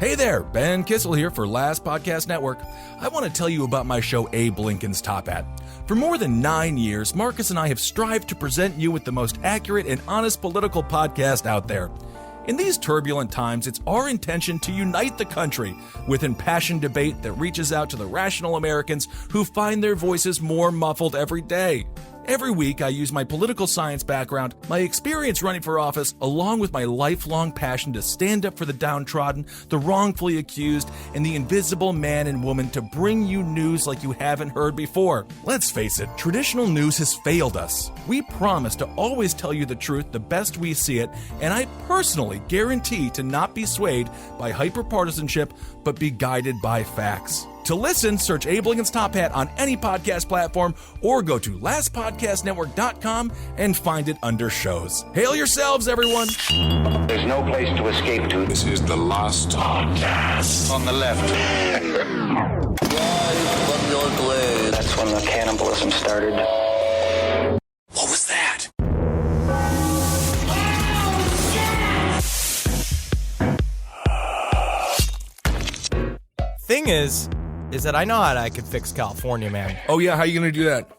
Hey there, Ben Kissel here for Last Podcast Network. I want to tell you about my show, Abe Lincoln's Top Hat. For more than 9 years, Marcus and I have strived to present you with the most accurate and honest political podcast out there. In these turbulent times, it's our intention to unite the country with impassioned debate that reaches out to the rational Americans who find their voices more muffled every day. Every week, I use my political science background, my experience running for office, along with my lifelong passion to stand up for the downtrodden, the wrongfully accused, and the invisible man and woman to bring you news like you haven't heard before. Let's face it, traditional news has failed us. We promise to always tell you the truth the best we see it, and I personally guarantee to not be swayed by hyperpartisanship, but be guided by facts. To listen, search Abe Lincoln's Top Hat on any podcast platform or go to lastpodcastnetwork.com and find it under shows. Hail yourselves, everyone. There's no place to escape to. This is the last podcast. On the left. That's when the cannibalism started. What was that? Thing is that I know how I could fix California, man. Oh, yeah? How are you going to do that?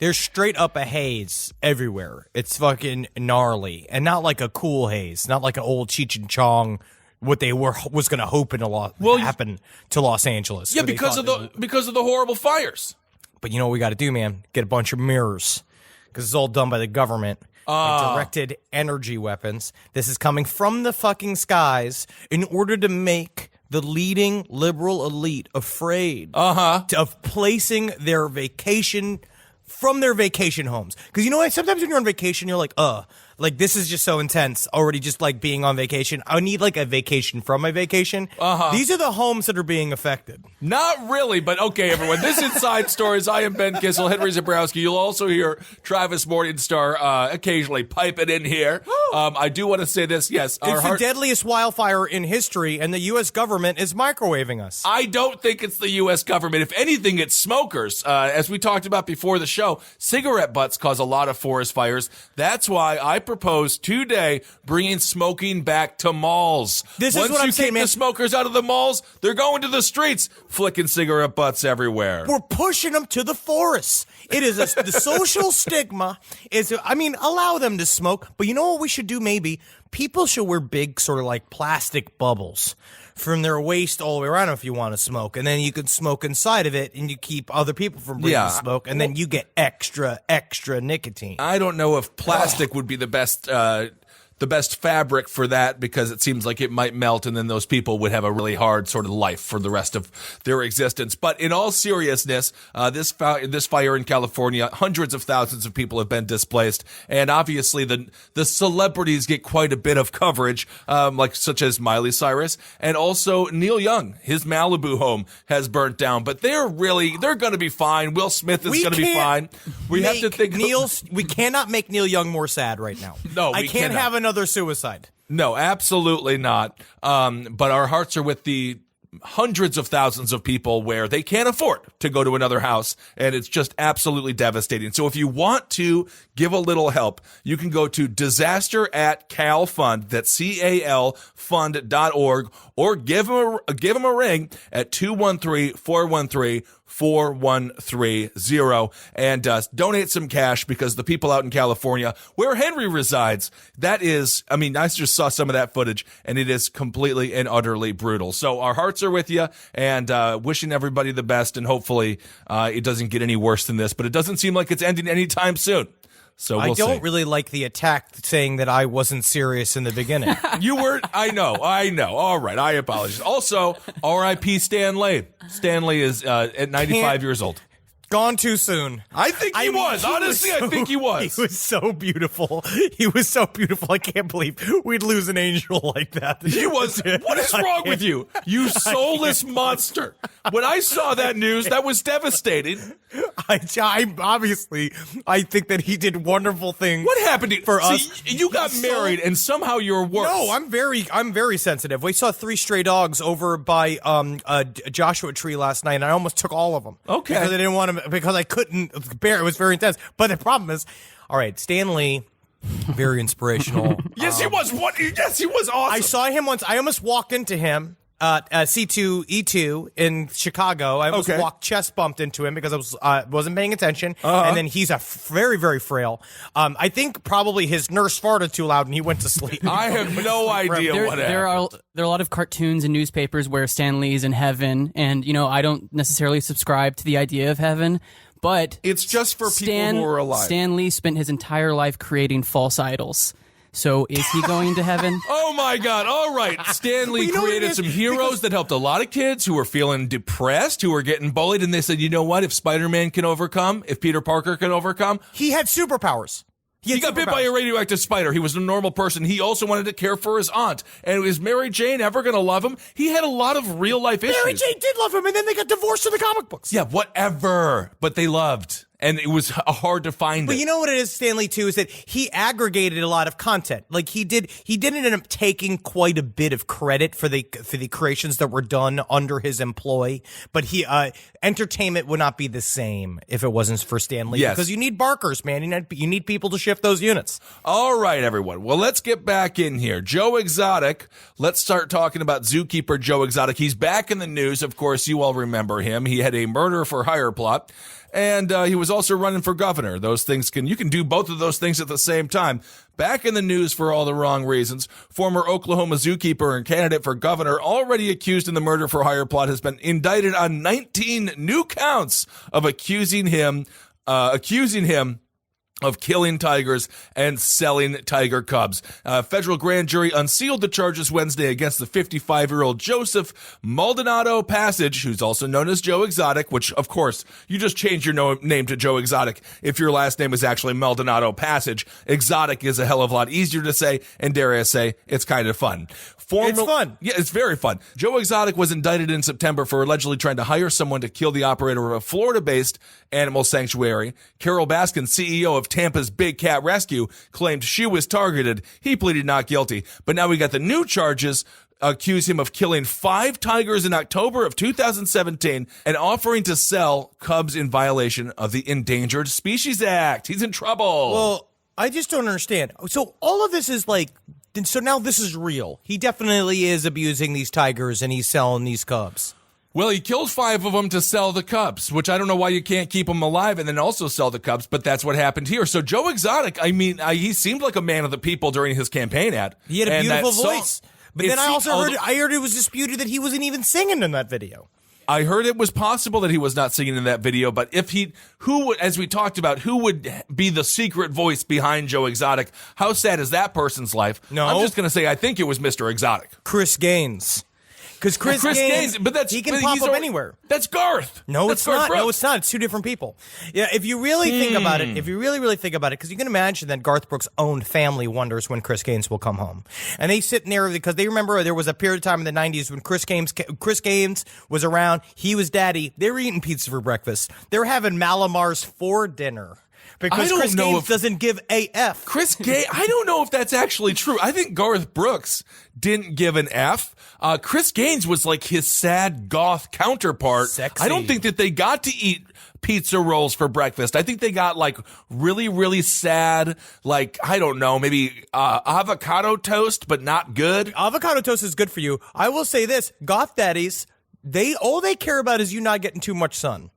There's straight up a haze everywhere. It's fucking gnarly. And not like a cool haze. Not like an old Cheech and Chong, what they was going to hope happen to Los Angeles. Yeah, because of the horrible fires. But you know what we got to do, man? Get a bunch of mirrors. Because it's all done by the government. Like directed energy weapons. This is coming from the fucking skies in order to make the leading liberal elite afraid of placing their vacation from their vacation homes. Because you know what? Sometimes when you're on vacation, you're like this is just so intense already, just like being on vacation. I need like a vacation from my vacation. These are the homes that are being affected. Not really, but okay, everyone. This is Side Stories. I am Ben Kissel, Henry Zabrowski. You'll also hear Travis Morningstar occasionally piping in here. I do want to say this. Yes, it's the deadliest wildfire in history, and the U.S. government is microwaving us. I don't think it's the U.S. government. If anything, it's smokers. As we talked about before the show, cigarette butts cause a lot of forest fires. That's why I propose today bringing smoking back to malls. This is what I'm saying, man. Once you kick the smokers out of the malls, they're going to the streets, flicking cigarette butts everywhere. We're pushing them to the forests. It is the social stigma allow them to smoke, but you know what we should do maybe? People should wear big sort of like plastic bubbles from their waist all the way around if you want to smoke, and then you can smoke inside of it and you keep other people from breathing smoke, and then you get extra nicotine. I don't know if plastic would be the best fabric for that, because it seems like it might melt and then those people would have a really hard sort of life for the rest of their existence. But in all seriousness, this fire in California, hundreds of thousands of people have been displaced, and obviously the celebrities get quite a bit of coverage, such as Miley Cyrus, and also Neil Young. His Malibu home has burnt down, but they're going to be fine. Will Smith is going to be fine. We have to think we cannot make Neil Young more sad right now. No, I can't have another suicide. No, absolutely not. But our hearts are with the hundreds of thousands of people where they can't afford to go to another house, and it's just absolutely devastating. So if you want to give a little help, you can go to disaster@calfund, that's CAL fund.org, or give them a ring at 213-413-4130 and donate some cash, because the people out in California where Henry resides, I just saw some of that footage, and it is completely and utterly brutal. So our hearts are with you, and wishing everybody the best, and hopefully it doesn't get any worse than this, but it doesn't seem like it's ending anytime soon. So we'll I don't see. really like the attack saying that I wasn't serious in the beginning. You weren't? I know. All right, I apologize. Also, R.I.P. Stan Lee. Stan Lee is at 95 years old. Gone too soon. I think he was. Honestly, I think he was. He was so beautiful. I can't believe we'd lose an angel like that. He was. What is wrong with you? You soulless monster. When I saw that news, that was devastating. I think that he did wonderful things. What happened for us? You got married, and somehow you're worse. No, I'm very sensitive. We saw 3 stray dogs over by a Joshua tree last night, and I almost took all of them. Okay. Because I didn't want to. Because I couldn't bear it. It was very intense. But the problem is, all right, Stan Lee, very inspirational. Yes, he was. Yes, he was awesome. I saw him once. I almost walked into him C2E2 in Chicago. I almost walked chest bumped into him because I wasn't paying attention. And then he's a very, very frail. I think probably his nurse farted too loud and he went to sleep. I have no idea what happened. There are a lot of cartoons and newspapers where Stan Lee's in heaven, and I don't necessarily subscribe to the idea of heaven, but it's just for people who are alive. Stan Lee spent his entire life creating false idols. So is he going to heaven? Oh my God. All right. Stan Lee created some heroes that helped a lot of kids who were feeling depressed, who were getting bullied. And they said, you know what? If Spider-Man can overcome, if Peter Parker can overcome. He had superpowers. He got bit by a radioactive spider. He was a normal person. He also wanted to care for his aunt. And is Mary Jane ever going to love him? He had a lot of real life issues. Mary Jane did love him, and then they got divorced in the comic books. Yeah, whatever. But they loved. And it was hard to find But you know what it is, Stanley, too, is that he aggregated a lot of content. Like he didn't end up taking quite a bit of credit for the creations that were done under his employ. But entertainment would not be the same if it wasn't for Stan Lee. Yes. Because you need barkers, man. You need people to shift those units. All right, everyone. Well, let's get back in here. Joe Exotic. Let's start talking about zookeeper Joe Exotic. He's back in the news. Of course, you all remember him. He had a murder for hire plot. And he was also running for governor. You can do both of those things at the same time. Back in the news for all the wrong reasons. Former Oklahoma zookeeper and candidate for governor, already accused in the murder for hire plot, has been indicted on 19 new counts of accusing him of killing tigers and selling tiger cubs. Federal grand jury unsealed the charges Wednesday against the 55-year-old Joseph Maldonado Passage, who's also known as Joe Exotic, which, of course, you just change your name to Joe Exotic if your last name is actually Maldonado Passage. Exotic is a hell of a lot easier to say, and dare I say, it's kind of fun. It's fun. Yeah, it's very fun. Joe Exotic was indicted in September for allegedly trying to hire someone to kill the operator of a Florida-based animal sanctuary. Carol Baskin, CEO of Tampa's Big Cat Rescue, claimed she was targeted. He pleaded not guilty. But now we got the new charges. Accuse him of killing 5 tigers in October of 2017 and offering to sell cubs in violation of the Endangered Species Act. He's in trouble. Well, I just don't understand. So all of this is like... So now this is real. He definitely is abusing these tigers and he's selling these cubs. Well, he killed 5 of them to sell the cubs, which I don't know why you can't keep them alive and then also sell the cubs, but that's what happened here. So Joe Exotic, he seemed like a man of the people during his campaign ad. He had a beautiful voice. But then I heard it was disputed that he wasn't even singing in that video. I heard it was possible that he was not singing in that video, but as we talked about, who would be the secret voice behind Joe Exotic? How sad is that person's life? No. I'm just going to say I think it was Mr. Exotic. Chris Gaines. Because Chris Gaines, he can pop up anywhere. That's Garth. No, that's it's Garth not. Brooks. No, it's not. It's two different people. Yeah, if you really think about it, if you really think about it, because you can imagine that Garth Brooks' own family wonders when Chris Gaines will come home. And they sit in there because they remember there was a period of time in the 90s when Chris Gaines was around. He was daddy. They were eating pizza for breakfast. They were having Malamars for dinner. Because Chris Gaines doesn't give a F. I don't know if that's actually true. I think Garth Brooks didn't give an F. Chris Gaines was like his sad goth counterpart. Sexy. I don't think that they got to eat pizza rolls for breakfast. I think they got like really, really sad, like, I don't know, maybe avocado toast, but not good. Avocado toast is good for you. I will say this, goth daddies, all they care about is you not getting too much sun.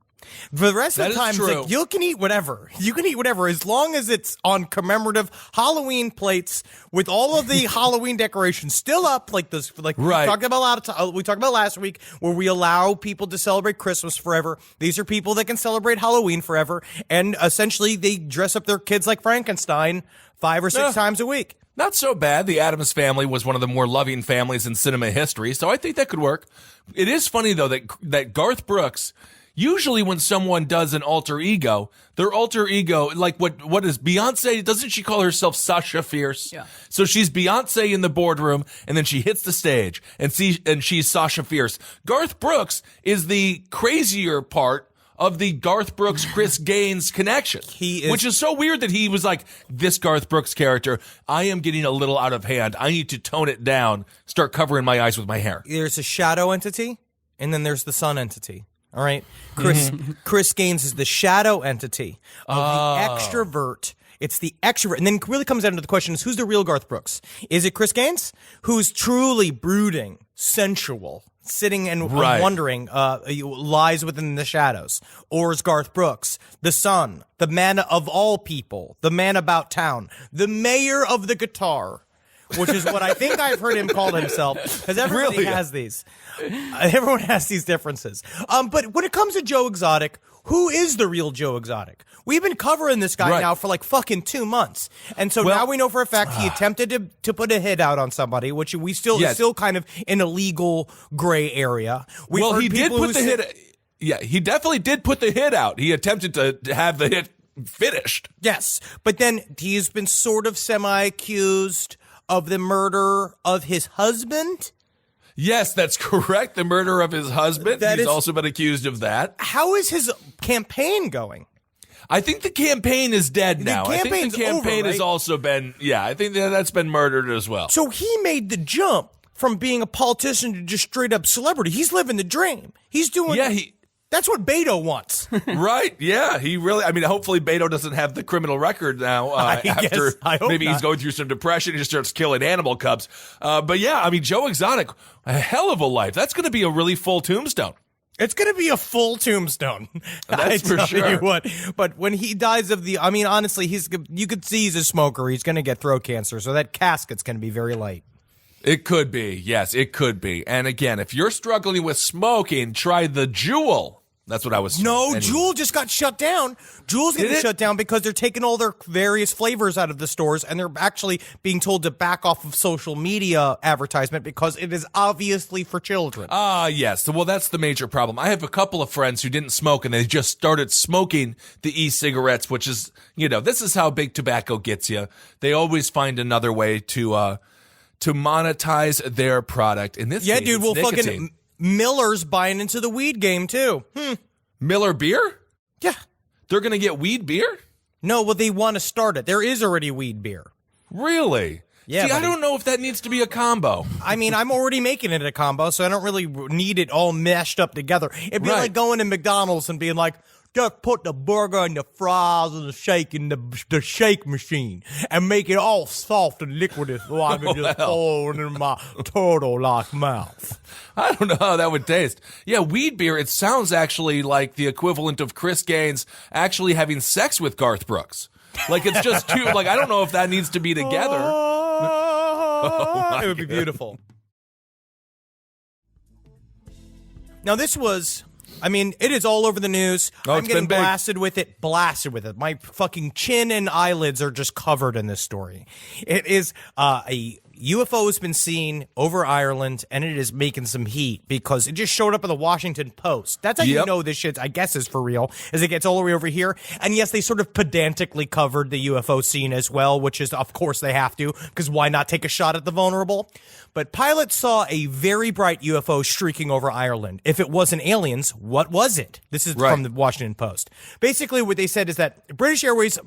For the rest of the time, it's like, you can eat whatever. You can eat whatever as long as it's on commemorative Halloween plates with all of the Halloween decorations still up, like this. Like right. We talked about last week, where we allow people to celebrate Christmas forever. These are people that can celebrate Halloween forever, and essentially they dress up their kids like Frankenstein 5 or 6 times a week. Not so bad. The Addams Family was one of the more loving families in cinema history, so I think that could work. It is funny though that Garth Brooks. Usually when someone does an alter ego, their alter ego, like what is Beyonce, doesn't she call herself Sasha Fierce? Yeah. So she's Beyonce in the boardroom, and then she hits the stage, and she's Sasha Fierce. Garth Brooks is the crazier part of the Garth Brooks-Chris Gaines connection. Which is so weird that he was like, this Garth Brooks character, I am getting a little out of hand. I need to tone it down, start covering my eyes with my hair. There's a shadow entity, and then there's the sun entity. All right, Chris Gaines is the shadow entity of the extrovert. It's the extrovert, and then it really comes down to the question: is who's the real Garth Brooks? Is it Chris Gaines, who's truly brooding, sensual, sitting and Right. wondering, lies within the shadows. Or is Garth Brooks, the son, the man of all people, the man about town, the mayor of the guitar, which is what I think I've heard him call himself, because everybody Really? has these. Everyone has these differences. But when it comes to Joe Exotic, who is the real Joe Exotic? We've been covering this guy Right. now for like fucking 2 months. And so now we know for a fact he attempted to put a hit out on somebody, which we still Yes. is still kind of in a legal gray area. We've Well, heard he did people put who the say- hit. Yeah, he definitely did put the hit out. He attempted to have the hit finished. Yes, but then he's been sort of semi-accused of the murder of his husband. Yes, that's correct. The murder of his husband. That He's is- also been accused of that. How is his campaign going? I think the campaign is dead now. I think campaign's the campaign over, has right? also been, I think that's been murdered as well. So he made the jump from being a politician to just straight up celebrity. He's living the dream. He's doing. Yeah, That's what Beto wants. right. Yeah, he really, hopefully Beto doesn't have the criminal record now I after guess- I hope maybe he's not. going through some depression. He just starts killing animal cubs. But yeah, Joe Exotic, a hell of a life. That's going to be a really full tombstone. It's going to be a full tombstone. That's for I tell sure. you what. But when he dies of the, honestly, you could see he's a smoker. He's going to get throat cancer. So that casket's going to be very light. It could be. Yes, it could be. And again, if you're struggling with smoking, try the Jewel. That's what I was. No, anyway. Jewel just got shut down. Jewel's getting Did it? shut down because they're taking all their various flavors out of the stores, and they're actually being told to back off of social media advertisement because it is obviously for children. Yes. Well, that's the major problem. I have a couple of friends who didn't smoke, and they just started smoking the e-cigarettes, which is, this is how big tobacco gets you. They always find another way to monetize their product. In this case, dude, it's well, nicotine. fucking Miller's buying into the weed game, too. Miller beer? Yeah. They're going to get weed beer? No, well, they want to start it. There is already weed beer. Really? Yeah, See, I buddy. don't know if that needs to be a combo. I'm already making it a combo, so I don't really need it all mashed up together. It'd be Right. like going to McDonald's and being like, just put the burger and the fries and the shake in the shake machine and make it all soft and liquidy so I can just pour it in my turtle-like mouth. I don't know how that would taste. Yeah, weed beer, it sounds actually like the equivalent of Chris Gaines actually having sex with Garth Brooks. Like, it's just too, I don't know if that needs to be together. It would be beautiful. Now, this was, it is all over the news. Oh, I'm it's getting been big. blasted with it. My fucking chin and eyelids are just covered in this story. It is a UFO has been seen over Ireland, and it is making some heat because it just showed up in the Washington Post. That's how you Yep. know this shit, I guess, is for real, as it gets all the way over here. And yes, they sort of pedantically covered the UFO scene as well, which is, of course, they have to, because why not take a shot at the vulnerable? But pilots saw a very bright UFO streaking over Ireland. If it wasn't aliens, what was it? This is Right. from the Washington Post. Basically, what they said is that British Airways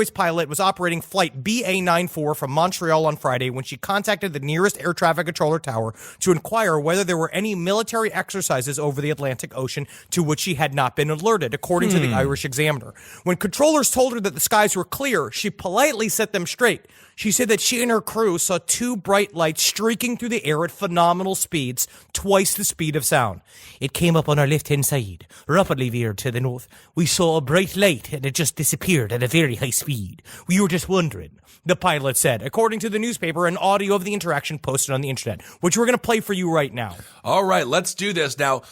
pilot was operating flight BA94 from Montreal on Friday when she contacted the nearest air traffic controller tower to inquire whether there were any military exercises over the Atlantic Ocean to which she had not been alerted, according to the Irish Examiner. When controllers told her that the skies were clear, she politely set them straight. She said that she and her crew saw two bright lights streaking through the air at phenomenal speeds, twice the speed of sound. It came up on our left-hand side, rapidly veered to the north. We saw a bright light and it just disappeared at a very high speed. We were just wondering, the pilot said, according to the newspaper and audio of the interaction posted on the internet, which we're going to play for you right now. All right, let's do this. Now,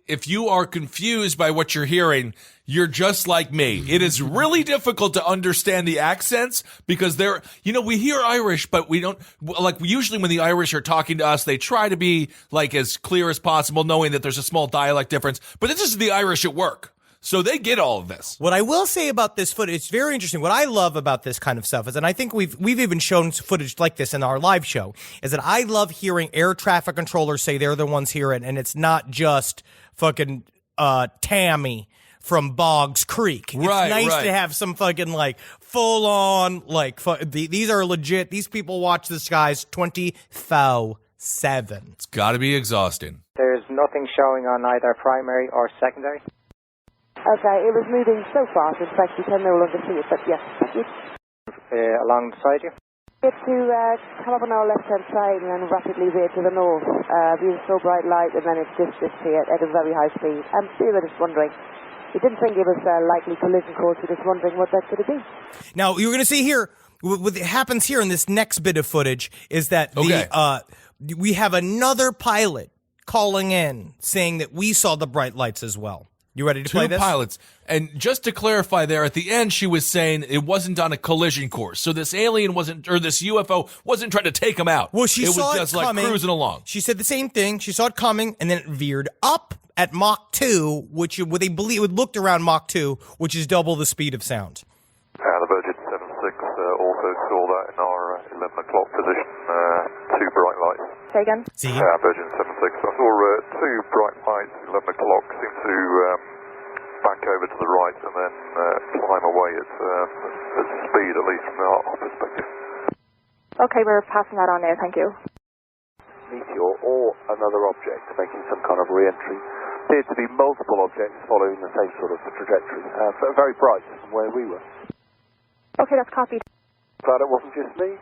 if you are confused by what you're hearing, you're just like me. It is really difficult to understand the accents because we hear Irish, but we don't, usually when the Irish are talking to us, they try to be as clear as possible, knowing that there's a small dialect difference. But this is the Irish at work. So they get all of this. What I will say about this footage, it's very interesting. What I love about this kind of stuff is, and I think we've even shown footage like this in our live show, is that I love hearing air traffic controllers say they're the ones here, and it's not just fucking Tammy from Boggs Creek. It's nice to have some fucking full on these are legit. These people watch the skies 24/7. It's got to be exhausting. There's nothing showing on either primary or secondary. Okay, it was moving so fast, in fact, you can no longer see it, but yes, thank you. Alongside you. It to come up on our left-hand side and then rapidly veer to the north. We saw bright light and then it just disappeared at a very high speed. We were just wondering. We didn't think it was a likely collision course. We were just wondering what that could have been. Now, you're going to see here, what happens here in this next bit of footage is that we have another pilot calling in saying that we saw the bright lights as well. You ready to play this? Two pilots. And just to clarify there, at the end, she was saying it wasn't on a collision course. So this alien wasn't, or this UFO wasn't trying to take him out. Well, she saw was just it coming. Like cruising along. She said the same thing. She saw it coming, and then it veered up at Mach 2, which they believe it looked around Mach 2, which is double the speed of sound. The Virgin 76 also saw that in our 11 o'clock position, two bright lights. Say again? See? Virgin 76. I saw two bright lights at 11 o'clock, seem to back over to the right and then climb away at speed, at least from our perspective. Okay, we're passing that on there, thank you. Meteor or another object making some kind of re-entry. Appeared to be multiple objects following the same sort of trajectory. Very bright from where we were. Okay, that's copied. Glad it wasn't just me.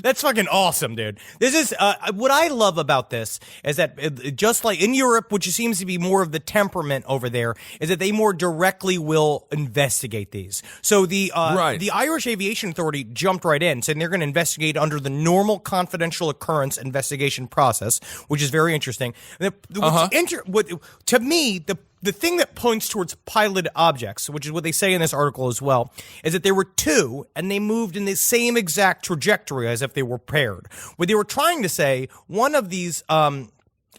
That's fucking awesome, dude. This is what I love about this is that just like in Europe, which seems to be more of the temperament over there, is that they more directly will investigate these. So the Irish Aviation Authority jumped right in, saying they're going to investigate under the normal confidential occurrence investigation process, which is very interesting. To me, the thing that points towards piloted objects, which is what they say in this article as well, is that there were two, and they moved in the same exact trajectory as if they were paired. What they were trying to say, one of these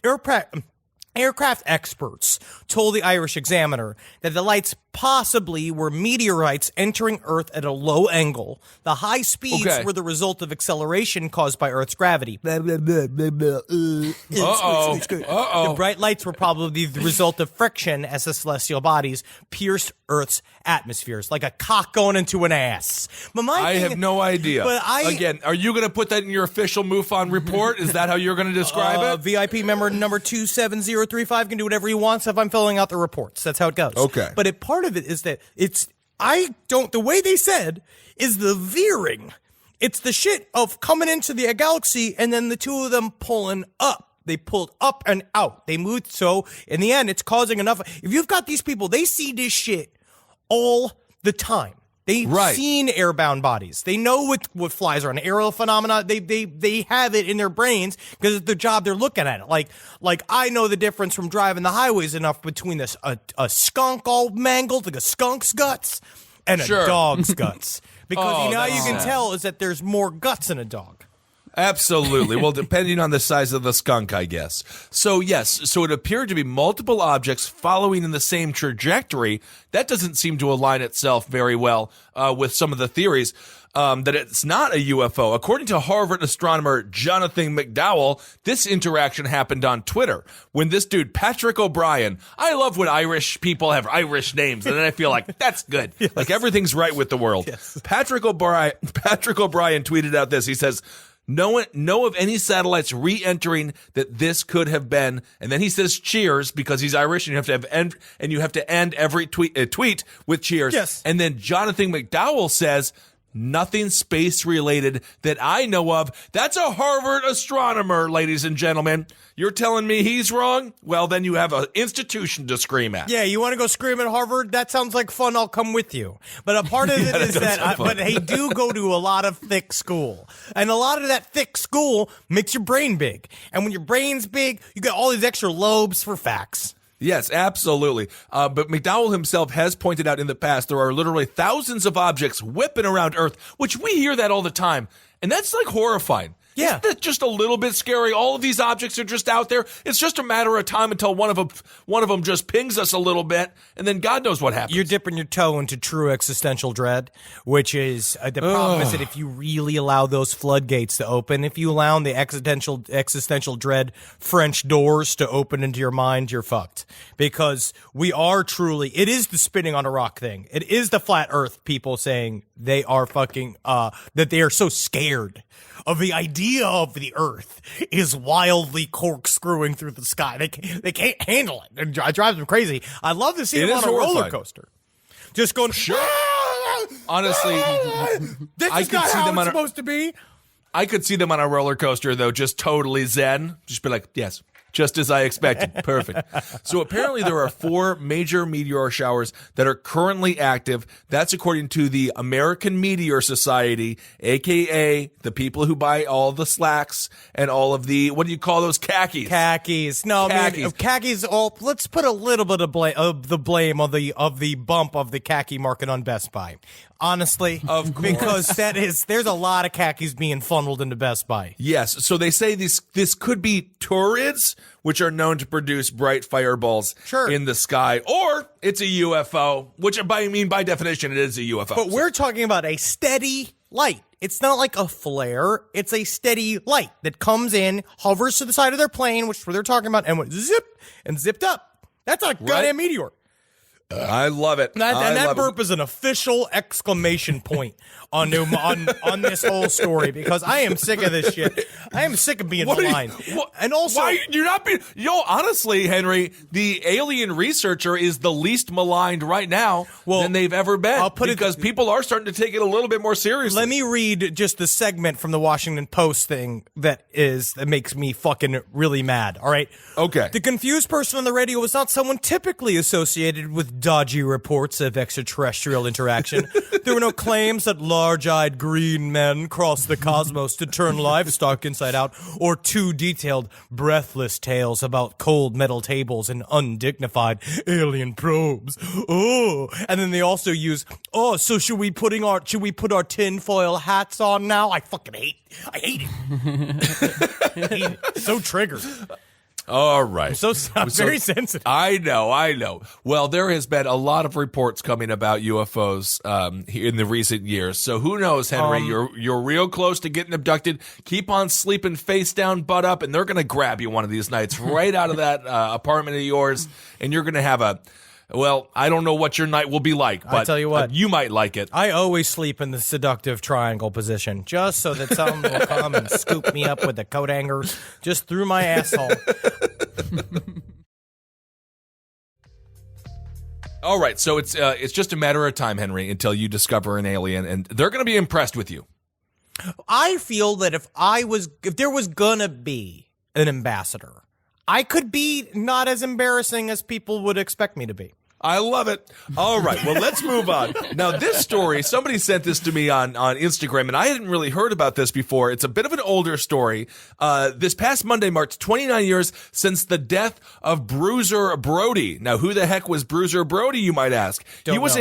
aircraft experts told the Irish Examiner that the lights possibly were meteorites entering Earth at a low angle. The high speeds were the result of acceleration caused by Earth's gravity. The bright lights were probably the result of friction as the celestial bodies pierced Earth's atmospheres, like a cock going into an ass. But I have no idea. But Again, are you going to put that in your official MUFON report? Is that how you're going to describe it? VIP member number 27035 can do whatever he wants if I'm filling out the reports. That's how it goes. Okay. But part of it is that the way they said is the veering. It's the shit of coming into the galaxy and then the two of them pulling up. They pulled up and out. They moved. So in the end, it's causing enough. If you've got these people, they see this shit all the time. They've seen airbound bodies. They know what flies around. Aerial phenomena, they have it in their brains because it's the job they're looking at it. Like I know the difference from driving the highways enough between this a skunk all mangled, like a skunk's guts, and a dog's guts. Because you can tell is that there's more guts in a dog. Absolutely. Well, depending on the size of the skunk, I guess. So, yes. So it appeared to be multiple objects following in the same trajectory. That doesn't seem to align itself very well with some of the theories that it's not a UFO. According to Harvard astronomer Jonathan McDowell, this interaction happened on Twitter when this dude, Patrick O'Brien, I love when Irish people have Irish names, and then I feel like that's good. Yes. Like everything's right with the world. Yes. Patrick O'Brien tweeted out this. He says, know of any satellites re-entering that this could have been, and then he says cheers because he's Irish, and you have to end every tweet with cheers. Yes. And then Jonathan McDowell says nothing space related that I know of. That's a Harvard astronomer, ladies and gentlemen. You're telling me he's wrong? Well, then you have an institution to scream at. Yeah, you want to go scream at Harvard? That sounds like fun. I'll come with you. But a part of it is but they do go to a lot of thick school. And a lot of that thick school makes your brain big. And when your brain's big, you get all these extra lobes for facts. Yes, absolutely. But McDowell himself has pointed out in the past there are literally thousands of objects whipping around Earth, which we hear that all the time. And that's like horrifying. Yeah. Isn't that just a little bit scary? All of these objects are just out there. It's just a matter of time until one of them just pings us a little bit, and then God knows what happens. You're dipping your toe into true existential dread, which is the problem is that if you really allow those floodgates to open, if you allow the existential dread French doors to open into your mind, you're fucked. Because we are truly, it is the spinning on a rock thing. It is the flat Earth people saying they are fucking, that they are so scared of the idea of the Earth is wildly corkscrewing through the sky. They can't handle it. It drives them crazy. I love to see them on a roller coaster. Just going, Honestly, This I is could not see how them it's on a- supposed to be. I could see them on a roller coaster, though, just totally zen. Just be like, yes, just as I expected. Perfect. So apparently there are 4 major meteor showers that are currently active. That's according to the American Meteor Society, a.k.a. the people who buy all the slacks and all of the, what do you call those, khakis? Khakis. No, Khakis. man. Khakis. Let's put a little bit of the blame of the bump of the khaki market on Best Buy. Honestly, Of course. because there's a lot of khakis being funneled into Best Buy. Yes, so they say this could be Taurids, which are known to produce bright fireballs in the sky, or it's a UFO, which by definition it is a UFO. But we're talking about a steady light. It's not like a flare. It's a steady light that comes in, hovers to the side of their plane, which is what they're talking about, and went zip and zipped up. That's a goddamn meteor. I love it. That burp is an official exclamation point on this whole story, because I am sick of this shit. I am sick of being maligned. And also, why you're not being? Honestly, Henry, the alien researcher is the least maligned right now than they've ever been. Because people are starting to take it a little bit more seriously. Let me read just the segment from the Washington Post thing that makes me fucking really mad. All right. Okay. The confused person on the radio was not someone typically associated with dodgy reports of extraterrestrial interaction. There were no claims that large-eyed green men crossed the cosmos to turn livestock inside out, or too detailed, breathless tales about cold metal tables and undignified alien probes. Oh, and then they also use, so should we put our tinfoil hats on now? I hate it. I hate it. So triggered. All right. I'm very sensitive. I know. Well, there has been a lot of reports coming about UFOs in the recent years. So who knows, Henry? You're real close to getting abducted. Keep on sleeping face down, butt up, and they're going to grab you one of these nights right out of that apartment of yours, and you're going to have I don't know what your night will be like, but I tell you what, you might like it. I always sleep in the seductive triangle position, just so that someone will come and scoop me up with a coat hanger just through my asshole. All right, so it's just a matter of time, Henry, until you discover an alien, and they're going to be impressed with you. I feel that if there was gonna be an ambassador, I could be not as embarrassing as people would expect me to be. I love it. All right, well, let's move on. Now, this story, somebody sent this to me on Instagram, and I hadn't really heard about this before. It's a bit of an older story. This past Monday marked 29 years since the death of Bruiser Brody. Now, who the heck was Bruiser Brody, you might ask? He was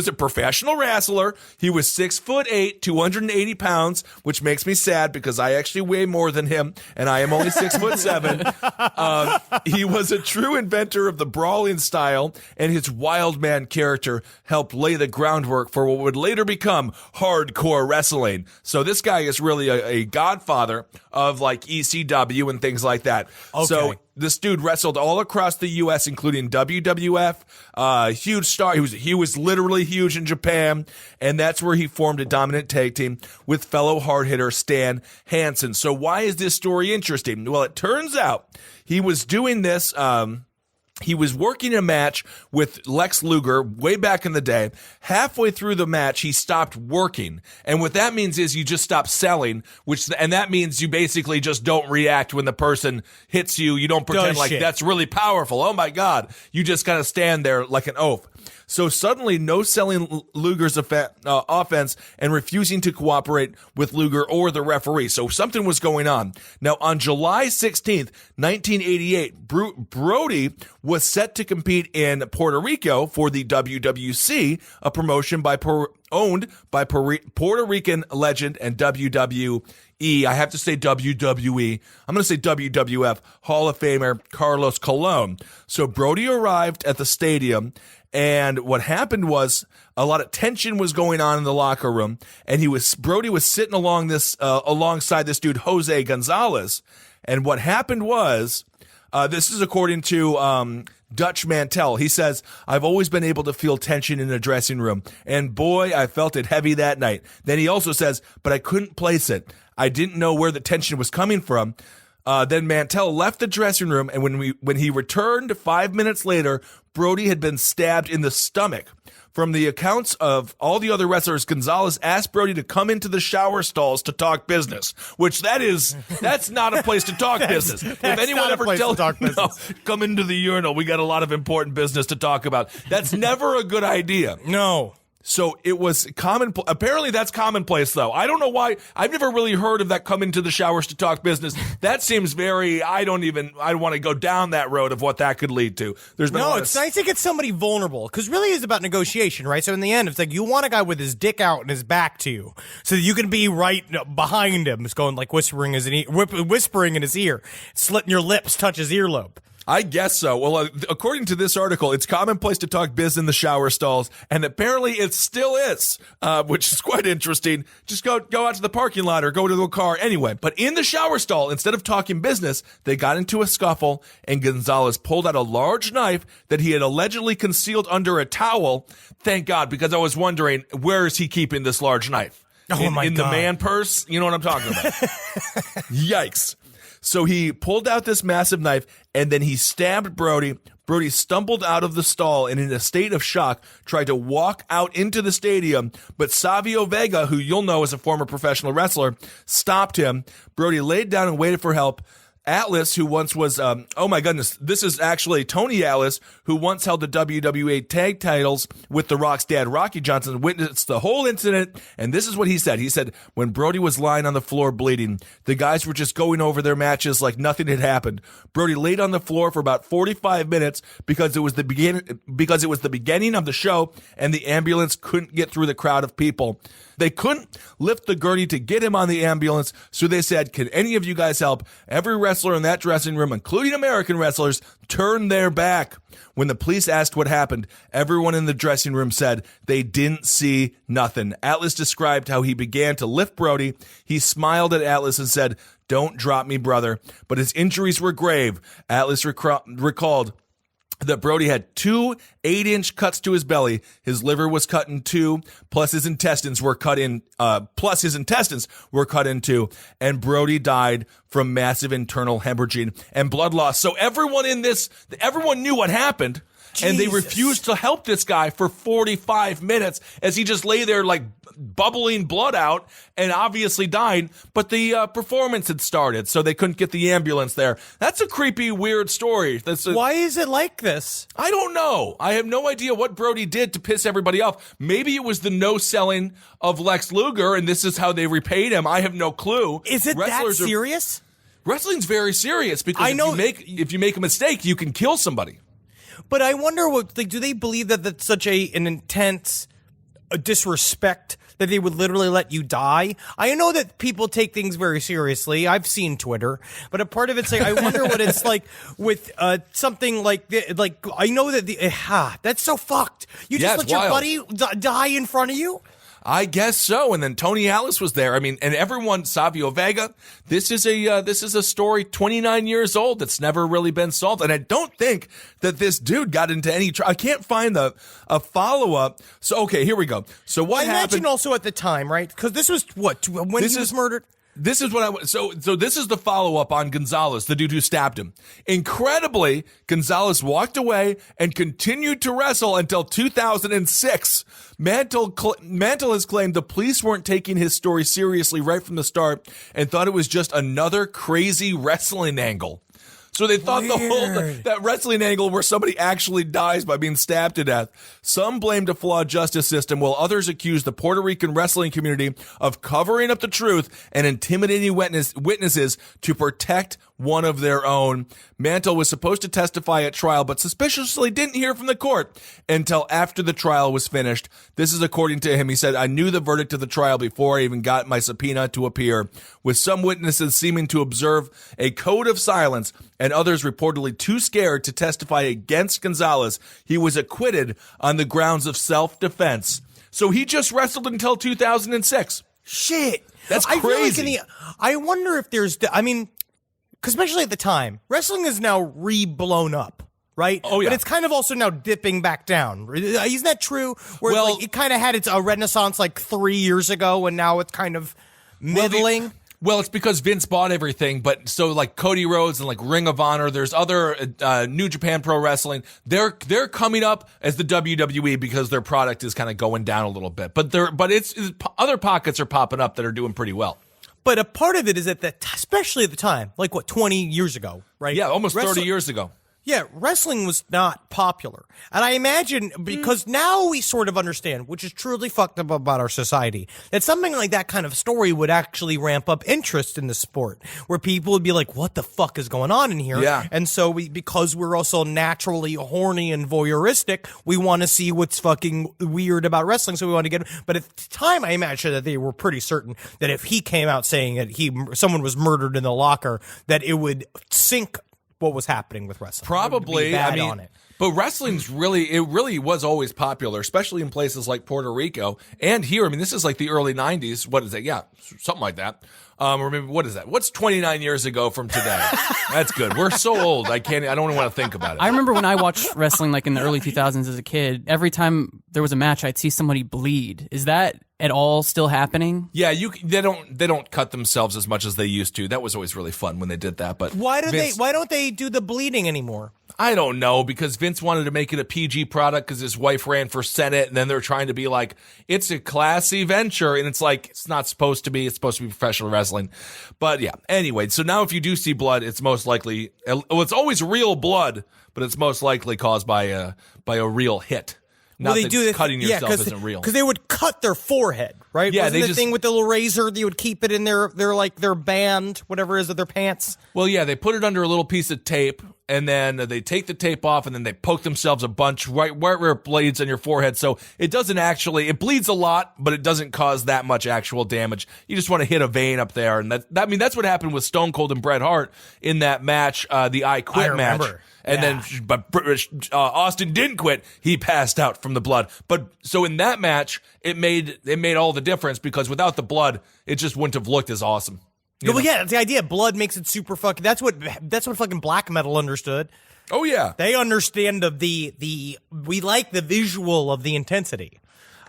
a professional wrestler. He was 6'8", 280 pounds, which makes me sad because I actually weigh more than him, and I am only 6'7". He was a true inventor of the brawling style, and his wild man character helped lay the groundwork for what would later become hardcore wrestling. So this guy is really a godfather of like ECW and things like that. Okay. So this dude wrestled all across the U.S., including WWF, huge star. He was literally huge in Japan, and that's where he formed a dominant tag team with fellow hard hitter Stan Hansen. So why is this story interesting? Well, it turns out he was doing this. He was working a match with Lex Luger way back in the day. Halfway through the match, he stopped working. And what that means is you just stop selling, and that means you basically just don't react when the person hits you. You don't pretend like that's really powerful. Oh my God. You just kind of stand there like an oaf. So suddenly, no selling Luger's offense and refusing to cooperate with Luger or the referee. So something was going on. Now, on July 16th, 1988, Brody was set to compete in Puerto Rico for the WWC, a promotion owned by Puerto Rican legend and WWE. I have to say WWE. I'm going to say WWF Hall of Famer Carlos Colon. So Brody arrived at the stadium, and what happened was a lot of tension was going on in the locker room, and Brody was sitting alongside this dude Jose Gonzalez. And what happened was, this is according to Dutch Mantel. He says, "I've always been able to feel tension in a dressing room, and boy, I felt it heavy that night." Then he also says, "But I couldn't place it. I didn't know where the tension was coming from." Then Mantel left the dressing room, and when he returned 5 minutes later, Brody had been stabbed in the stomach. From the accounts of all the other wrestlers, Gonzalez asked Brody to come into the shower stalls to talk business, which that's not a place to talk business. If anyone ever tells no, come into the urinal, we got a lot of important business to talk about. That's never a good idea. No. So it was common. Apparently that's commonplace though. I don't know why. I've never really heard of that come into the showers to talk business. That seems very, I want to go down that road of what that could lead to. It's nice to get somebody vulnerable because really it's about negotiation, right? So in the end, it's like you want a guy with his dick out and his back to you so that you can be right behind him. It's going like whispering in his ear, slitting your lips, touch his earlobe. I guess so. Well, according to this article, it's commonplace to talk biz in the shower stalls, and apparently it still is, which is quite interesting. Just go out to the parking lot or go to the car anyway. But in the shower stall, instead of talking business, they got into a scuffle, and Gonzalez pulled out a large knife that he had allegedly concealed under a towel. Thank God, because I was wondering, where is he keeping this large knife? In the man purse? You know what I'm talking about. Yikes. So he pulled out this massive knife, and then he stabbed Brody. Brody stumbled out of the stall and in a state of shock tried to walk out into the stadium, but Savio Vega, who you'll know is a former professional wrestler, stopped him. Brody laid down and waited for help. Atlas, who once was, oh my goodness, this is actually Tony Atlas, who once held the WWE tag titles with The Rock's dad, Rocky Johnson, witnessed the whole incident, and this is what he said. He said, when Brody was lying on the floor bleeding, the guys were just going over their matches like nothing had happened. Brody laid on the floor for about 45 minutes because it was the beginning of the show, and the ambulance couldn't get through the crowd of people. They couldn't lift the gurney to get him on the ambulance, so they said, can any of you guys help? Every wrestler in that dressing room, including American wrestlers, turned their back. When the police asked what happened, everyone in the dressing room said they didn't see nothing. Atlas described how he began to lift Brody. He smiled at Atlas and said, don't drop me, brother. But his injuries were grave. Atlas recalled that Brody had 2 8-inch cuts to his belly. His liver was cut in 2, plus his intestines were cut in 2, and Brody died from massive internal hemorrhaging and blood loss. So everyone knew what happened. Jesus. And they refused to help this guy for 45 minutes as he just lay there like bubbling blood out and obviously dying. But the performance had started, so they couldn't get the ambulance there. That's a creepy, weird story. Why is it like this? I don't know. I have no idea what Brody did to piss everybody off. Maybe it was the no-selling of Lex Luger, and this is how they repaid him. I have no clue. Is it that serious? Wrestling's very serious because if you make a mistake, you can kill somebody. But I wonder do they believe that that's such an intense disrespect that they would literally let you die? I know that people take things very seriously. I've seen Twitter, but a part of it's like, I wonder what it's like with something like I know that that's so fucked. You just let your buddy die in front of you? I guess so. And then Tony Atlas was there. I mean, and everyone, Savio Vega, this is a story 29 years old that's never really been solved. And I don't think that this dude got into any I can't find a follow-up. So, okay, here we go. So what happened? I imagine also at the time, right? Because this was when he was murdered? This is what so this is the follow-up on Gonzalez, the dude who stabbed him. Incredibly, Gonzalez walked away and continued to wrestle until 2006. Mantle has claimed the police weren't taking his story seriously right from the start and thought it was just another crazy wrestling angle. So they thought that wrestling angle where somebody actually dies by being stabbed to death. Some blamed a flawed justice system, while others accused the Puerto Rican wrestling community of covering up the truth and intimidating witnesses to protect one of their own. Mantle was supposed to testify at trial, but suspiciously didn't hear from the court until after the trial was finished. This is according to him. He said, I knew the verdict of the trial before I even got my subpoena to appear, with some witnesses seeming to observe a code of silence and others reportedly too scared to testify against Gonzalez. He was acquitted on the grounds of self-defense. So he just wrestled until 2006. Shit. That's crazy. I wonder if there's, because especially at the time, wrestling is now re-blown up, right? Oh, yeah. But it's kind of also now dipping back down. Isn't that true? Where it kind of had its renaissance 3 years ago, and now it's kind of middling. Well, it's because Vince bought everything, but so like Cody Rhodes and like Ring of Honor, there's other New Japan Pro Wrestling. They're coming up as the WWE because their product is kind of going down a little bit. But it's other pockets are popping up that are doing pretty well. But a part of it is especially at the time, like 20 years ago, right? Yeah, almost 30 years ago. Yeah, wrestling was not popular. And I imagine, because now we sort of understand, which is truly fucked up about our society, that something like that kind of story would actually ramp up interest in the sport, where people would be like, what the fuck is going on in here? Yeah. And so because we're also naturally horny and voyeuristic, we want to see what's fucking weird about wrestling, so we want to get. But at the time, I imagine that they were pretty certain that if he came out saying that someone was murdered in the locker, that it would sink what was happening with wrestling. Probably. Bad I mean, on it. but wrestling's really was always popular, especially in places like Puerto Rico and here. I mean, this is like the early 90s. What is it? Yeah, something like that. Or maybe, what is that? What's 29 years ago from today? That's good. We're so old. I don't even want to think about it. I remember when I watched wrestling like in the early 2000s as a kid, every time there was a match, I'd see somebody bleed. Is that at all still happening? Yeah, they don't cut themselves as much as they used to. That was always really fun when they did that. But why don't they do the bleeding anymore? I don't know, because Vince wanted to make it a PG product because his wife ran for Senate, and then they're trying to be like, it's a classy venture, and it's like, it's not supposed to be. It's supposed to be professional wrestling. But yeah, anyway, so now if you do see blood, it's most likely, it's always real blood, but it's most likely caused by a real hit. Not that cutting yourself isn't real. Because they would cut their forehead, right? Yeah, Wasn't the thing with the little razor, they would keep it in their band, whatever it is, of their pants? Well, yeah, they put it under a little piece of tape, and then they take the tape off, and then they poke themselves a bunch right where it bleeds on your forehead. So it bleeds a lot, but it doesn't cause that much actual damage. You just want to hit a vein up there, and that's what happened with Stone Cold and Bret Hart in that match, the I Quit match. And then, but Austin didn't quit. He passed out from the blood. But so in that match, it made all the difference, because without the blood, it just wouldn't have looked as awesome. Well, yeah, that's the idea. Blood makes it super fucking. That's what fucking black metal understood. Oh yeah, they understand we like the visual of the intensity.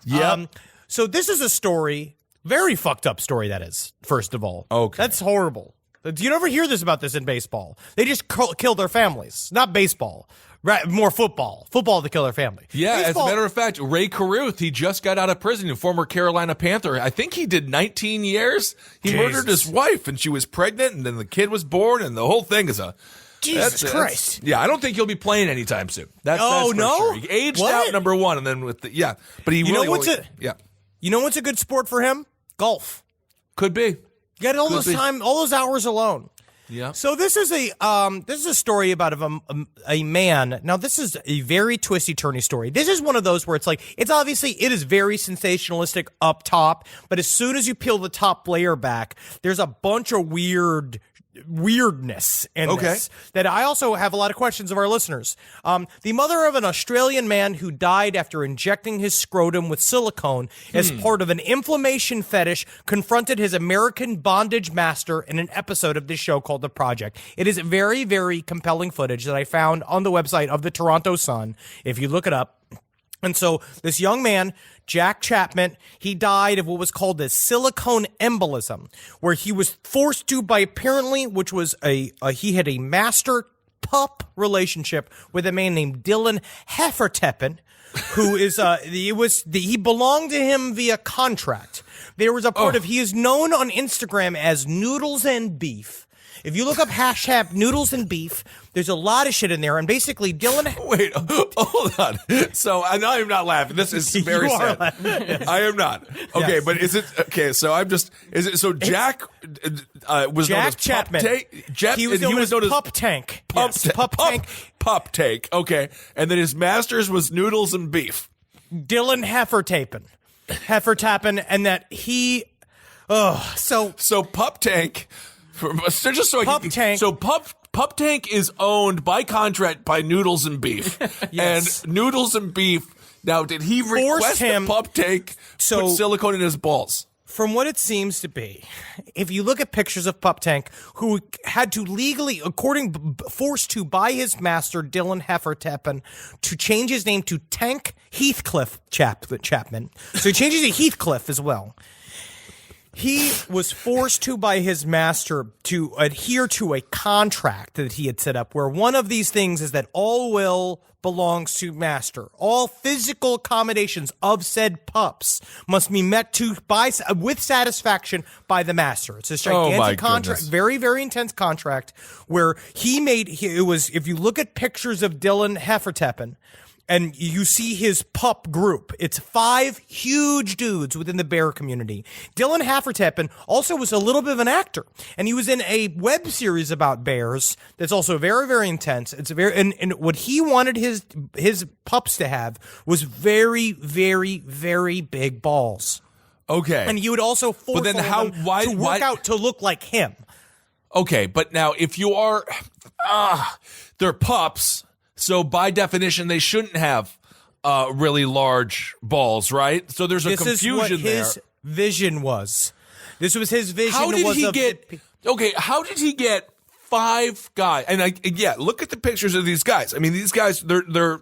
Yeah. So this is a story, very fucked up story. That is, first of all. Okay. That's horrible. You never hear this about this in baseball. They just kill their families. Not baseball. Right, more football. Football to kill their family. Yeah, baseball, as a matter of fact, Ray Caruth, he just got out of prison, a former Carolina Panther. I think he did 19 years. He murdered his wife, and she was pregnant, and then the kid was born, and the whole thing is Jesus Christ. Yeah, I don't think he'll be playing anytime soon. That's no? sure. He aged out, number one, and then but he You know what's a good sport for him? Golf. Could be. Get all those hours alone. Yeah. So this is a story about a man. Now this is a very twisty turny story. This is one of those where it is very sensationalistic up top, but as soon as you peel the top layer back, there's a bunch of weirdness in this that I also have a lot of questions of our listeners. The mother of an Australian man who died after injecting his scrotum with silicone as part of an inflammation fetish confronted his American bondage master in an episode of this show called The Project. It is very, very compelling footage that I found on the website of the Toronto Sun, if you look it up. And so this young man, Jack Chapman, he died of what was called a silicone embolism, where he was forced to by apparently, which was he had a master pup relationship with a man named Dylan Hefferteppen, who is he belonged to him via contract. There was a part of he is known on Instagram as Noodles and Beef. If you look up hashtag Noodles and Beef, there's a lot of shit in there, and basically Dylan. Wait, hold on. So I am not laughing. This is very sad. Yes. I am not. Okay, yes. But is it okay? So I'm just. Is it so? Jack was Jack known as Chapman. He was known as Pup Tank. Pup Tank. Pup Tank. Okay, and then his masters was Noodles and Beef. Dylan Heffertappen, and that he. So Pup Tank. Pup Tank is owned by contract by Noodles and Beef. Yes. And Noodles and Beef, now did he request the Pup Tank put silicone in his balls? From what it seems to be, if you look at pictures of Pup Tank, who had to legally, forced to by his master, Dylan Hefferteppen, to change his name to Tank Heathcliff Chapman. So he changes to Heathcliff as well. He was forced to by his master to adhere to a contract that he had set up, where one of these things is that all will belongs to master. All physical accommodations of said pups must be met with satisfaction by the master. It's a gigantic contract, very, very intense contract, where if you look at pictures of Dylan Heffertepen, and you see his pup group. It's 5 huge dudes within the bear community. Dylan Heffertepen also was a little bit of an actor, and he was in a web series about bears that's also very, very intense. It's and what he wanted his pups to have was very, very, very big balls. Okay, and you would also force them to work out to look like him. Okay, but now if you are, they're pups. So by definition, they shouldn't have really large balls, right? So there's a confusion there. This is what his vision was. This was his vision. How did he get 5 guys? And look at the pictures of these guys. I mean, these guys, they're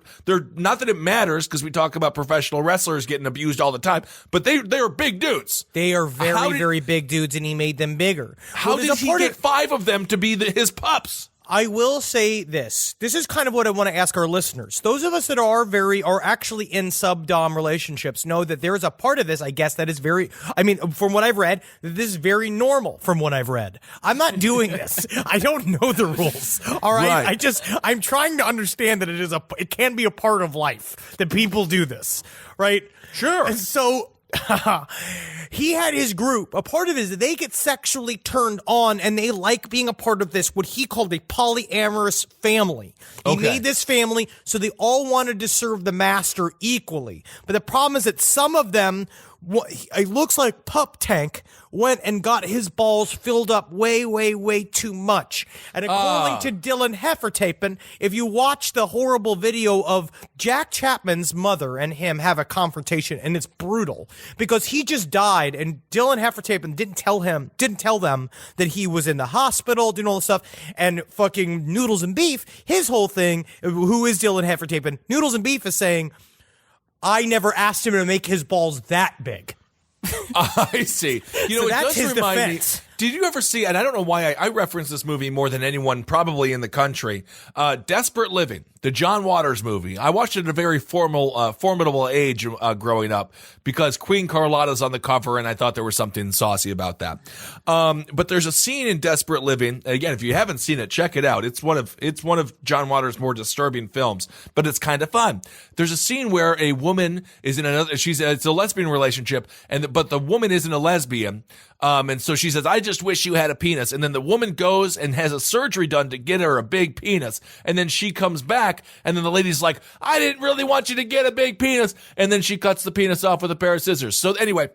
not that it matters because we talk about professional wrestlers getting abused all the time, but they are big dudes. They are very big dudes, and he made them bigger. How did he get 5 of them to be his pups? I will say this. This is kind of what I want to ask our listeners. Those of us that are actually in sub-dom relationships know that there is a part of this, I guess, that is from what I've read, this is very normal from what I've read. I'm not doing this. I don't know the rules. All right. I'm trying to understand that it can be a part of life that people do this. Right? Sure. And so he had his group. A part of it is that they get sexually turned on and they like being a part of this, what he called a polyamorous family. He made this family so they all wanted to serve the master equally. But the problem is that some of them, it looks like Pup Tank went and got his balls filled up way, way, way too much. And according to Dylan Heffertepen, if you watch the horrible video of Jack Chapman's mother and him have a confrontation, and it's brutal because he just died, and Dylan Heffertepen didn't tell them that he was in the hospital, doing all this stuff, and fucking Noodles and Beef, his whole thing, who is Dylan Heffertepen, Noodles and Beef is saying, I never asked him to make his balls that big. I see. So that's his defense. Did you ever see, and I don't know why I reference this movie more than anyone probably in the country, Desperate Living, the John Waters movie. I watched it at a very formidable age growing up because Queen Carlotta's on the cover and I thought there was something saucy about that. But there's a scene in Desperate Living. Again, if you haven't seen it, check it out. It's one of John Waters' more disturbing films, but it's kind of fun. There's a scene where a woman is in it's a lesbian relationship, but the woman isn't a lesbian. And so she says, I just wish you had a penis. And then the woman goes and has a surgery done to get her a big penis. And then she comes back and then the lady's like, I didn't really want you to get a big penis. And then she cuts the penis off with a pair of scissors. So anyway,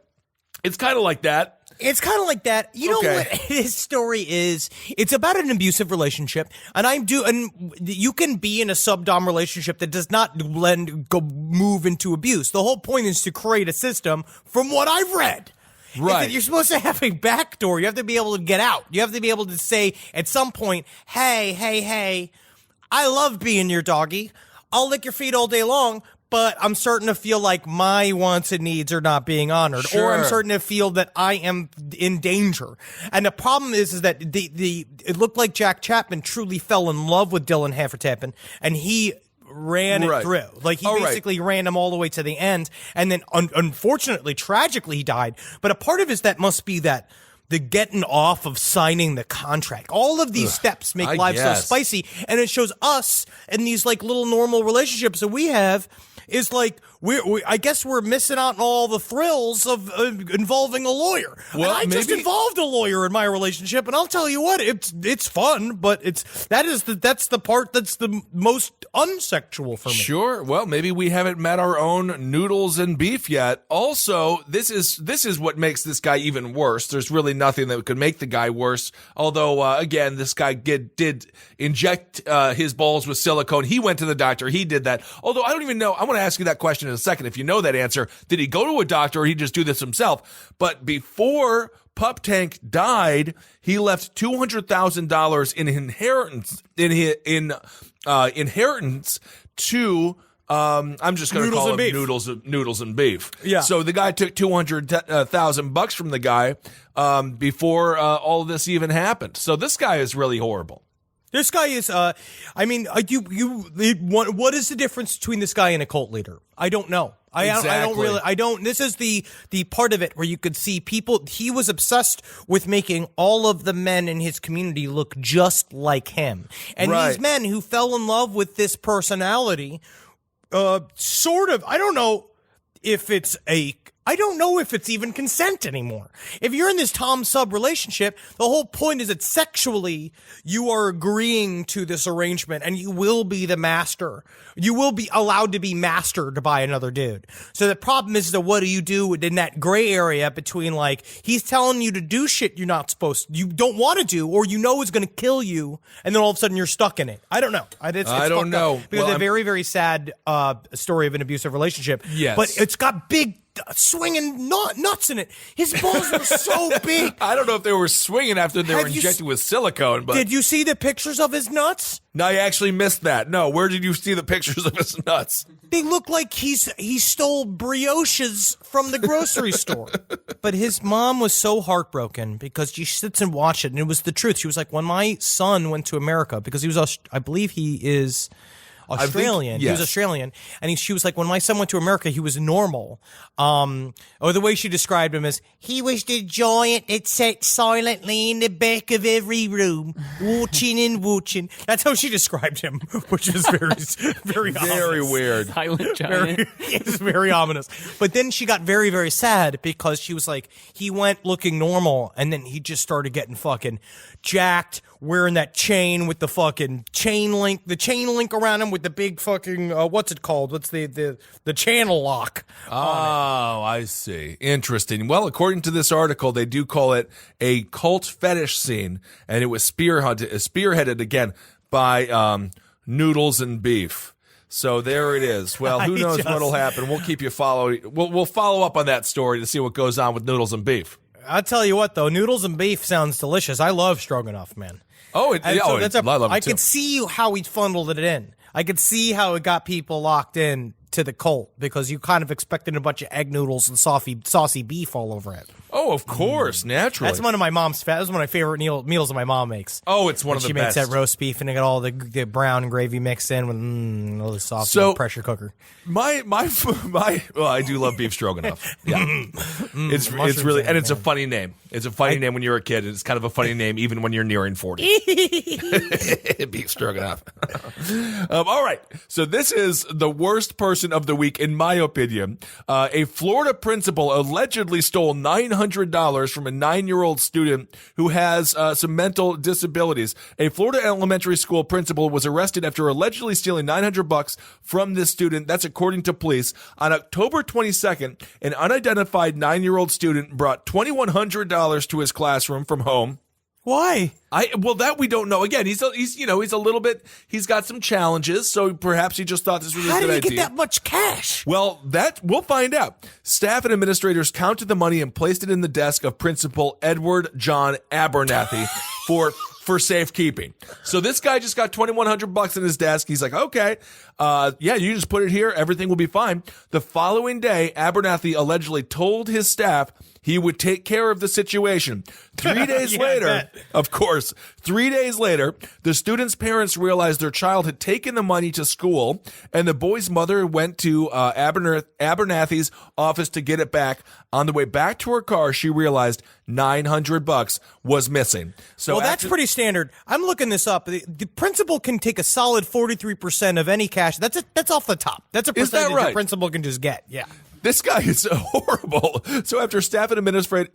it's kind of like that. It's kind of like that. You know what his story is? It's about an abusive relationship, and you can be in a sub-dom relationship that does not move into abuse. The whole point is to create a system, from what I've read. Right. You're supposed to have a back door. You have to be able to get out. You have to be able to say at some point, hey, I love being your doggy. I'll lick your feet all day long, but I'm starting to feel like my wants and needs are not being honored. Sure. Or I'm starting to feel that I am in danger. And the problem is that it looked like Jack Chapman truly fell in love with Dylan Heffertepen, and he ran it through. Like, he basically ran him all the way to the end, and then unfortunately, tragically, he died. But a part of it is that must be that the getting off of signing the contract. All of these steps make life so spicy, and it shows us in these like little normal relationships that we have is like I guess we're missing out on all the thrills of involving a lawyer. Well, and I just involved a lawyer in my relationship, and I'll tell you what, it's fun, but that's the part that's the most unsexual for me. Sure. Well, maybe we haven't met our own Noodles and Beef yet. Also, this is what makes this guy even worse. There's really nothing that could make the guy worse. Although, again, this guy did inject his balls with silicone. He went to the doctor. He did that. Although I don't even know. I want to ask you that question in a second. If you know that answer, did he go to a doctor or he just do this himself? But before Pup Tank died, he left $200,000 in inheritance to I'm just going to call them noodles and beef. Yeah. So the guy took $200,000 from the guy before all of this even happened. So this guy is really horrible. This guy is, what is the difference between this guy and a cult leader? I don't know. This is the part of it where you could see people, he was obsessed with making all of the men in his community look just like him. And these men who fell in love with this personality, I don't know if it's even consent anymore. If you're in this Tom Sub relationship, the whole point is that sexually you are agreeing to this arrangement and you will be the master. You will be allowed to be mastered by another dude. So the problem is that what do you do in that gray area between like, he's telling you to do shit you don't want to do, or you know is going to kill you, and then all of a sudden you're stuck in it. I don't know. I don't know. Because it's a very, very sad story of an abusive relationship. Yes. But it's got big swinging nuts in it. His balls were so big. I don't know if they were swinging after they were injected with silicone, but... Did you see the pictures of his nuts? No, I actually missed that. No, where did you see the pictures of his nuts? They look like he stole brioches from the grocery store. But his mom was so heartbroken because she sits and watched it, and it was the truth. She was like, when my son went to America, because he was, I believe he is... Australian. He was Australian. And she was like, when my son went to America, he was normal. Or the way she described him is, he was the giant that sat silently in the back of every room, watching and watching. That's how she described him, which is very ominous. Weird. Silent giant. It's very ominous. But then she got very, very sad because she was like, he went looking normal, and then he just started getting fucking jacked, wearing that chain with the fucking chain link around him with the big fucking, what's it called? What's the channel lock? Oh, I see. Interesting. Well, according to this article, they do call it a cult fetish scene, and it was spearheaded again by Noodles and Beef. So there it is. Well, who knows what'll happen? We'll keep you following. We'll follow up on that story to see what goes on with Noodles and Beef. I'll tell you what, though, Noodles and Beef sounds delicious. I love stroganoff, man. I love it too. I could see how he funneled it in. I could see how it got people locked in to the cult because you kind of expected a bunch of egg noodles and saucy beef all over it. Oh, of course, naturally. That's one of my mom's. That's one of my favorite meals that my mom makes. Oh, it's one of the best. She makes that roast beef and they got all the brown gravy mixed in with all the sauce in the pressure cooker. Well, I do love beef stroganoff. Yeah, it's really, and it's a funny name. It's a funny name when you're a kid. It's kind of a funny name even when you're nearing 40. Beef stroganoff. All right, so this is the worst person of the week, in my opinion. A Florida principal allegedly stole $900 from a 9-year-old student who has some mental disabilities. A Florida elementary school principal was arrested after allegedly stealing $900 from this student. That's according to police. On October 22nd, an unidentified 9-year-old student brought $2,100 to his classroom from home. Why? That we don't know. Again, he's a little bit, he's got some challenges, so perhaps he just thought this was a good idea. How did he get that much cash? Well, that we'll find out. Staff and administrators counted the money and placed it in the desk of Principal Edward John Abernathy for safekeeping. So this guy just got $2,100 in his desk. He's like, okay, you just put it here. Everything will be fine. The following day, Abernathy allegedly told his staff he would take care of the situation. 3 days later, of course, 3 days later, the student's parents realized their child had taken the money to school, and the boy's mother went to Abernathy's office to get it back. On the way back to her car, she realized $900 was missing. So that's pretty standard. I'm looking this up. The principal can take a solid 43% of any cash. That's off the top. That's a percentage the principal can just get. Yeah. This guy is horrible. So after staff and administrators